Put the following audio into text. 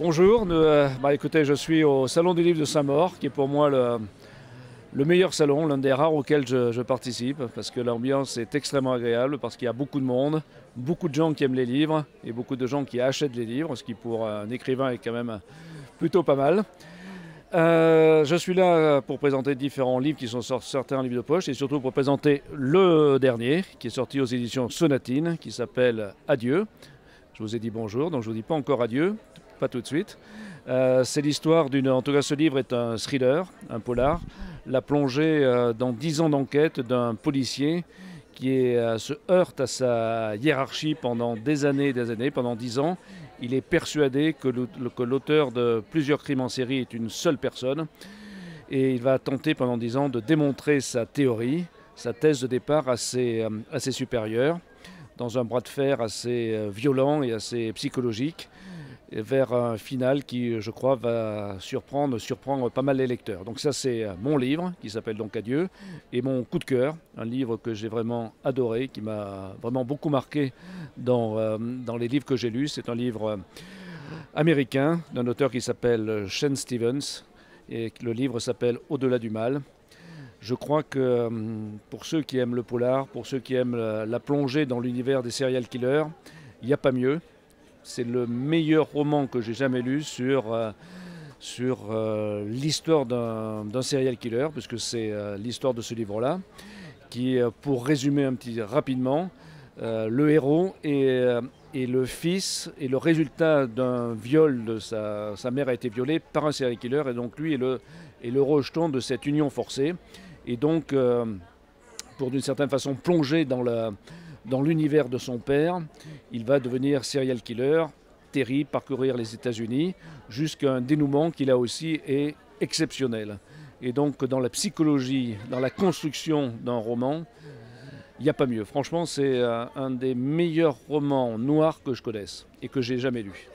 Bonjour, écoutez, je suis au Salon du Livre de Saint-Maur, qui est pour moi le meilleur salon, l'un des rares auxquels je participe, parce que l'ambiance est extrêmement agréable, parce qu'il y a beaucoup de monde, beaucoup de gens qui aiment les livres, et beaucoup de gens qui achètent les livres, ce qui pour un écrivain est quand même plutôt pas mal. Je suis là pour présenter différents livres qui sont certains livres de poche, et surtout pour présenter le dernier, qui est sorti aux éditions Sonatine, qui s'appelle Adieu. Je vous ai dit bonjour, donc je ne vous dis pas encore adieu, pas tout de suite. C'est l'histoire en tout cas ce livre est un thriller, un polar, la plongée dans 10 ans d'enquête d'un policier qui se heurte à sa hiérarchie pendant des années et des années, pendant 10 ans. Il est persuadé que l'auteur de plusieurs crimes en série est une seule personne et il va tenter pendant 10 ans de démontrer sa théorie, sa thèse de départ à ses supérieurs, dans un bras de fer assez violent et assez psychologique, vers un final qui, je crois, va surprendre pas mal les lecteurs. Donc ça, c'est mon livre, qui s'appelle donc Adieu, et mon coup de cœur, un livre que j'ai vraiment adoré, qui m'a vraiment beaucoup marqué dans les livres que j'ai lus. C'est un livre américain d'un auteur qui s'appelle Shane Stevens, et le livre s'appelle Au-delà du mal. Je crois que pour ceux qui aiment le polar, pour ceux qui aiment la plongée dans l'univers des serial killers, il n'y a pas mieux. C'est le meilleur roman que j'ai jamais lu sur l'histoire d'un serial killer, puisque c'est l'histoire de ce livre-là, qui, pour résumer rapidement, le héros est le fils et le résultat d'un viol de sa mère a été violée par un serial killer, et donc lui est le rejeton de cette union forcée. Et donc, pour d'une certaine façon plonger dans l'univers de son père, il va devenir serial killer, terrible, parcourir les États-Unis, jusqu'à un dénouement qui là aussi est exceptionnel. Et donc dans la psychologie, dans la construction d'un roman, il n'y a pas mieux. Franchement, c'est un des meilleurs romans noirs que je connaisse et que j'ai jamais lu.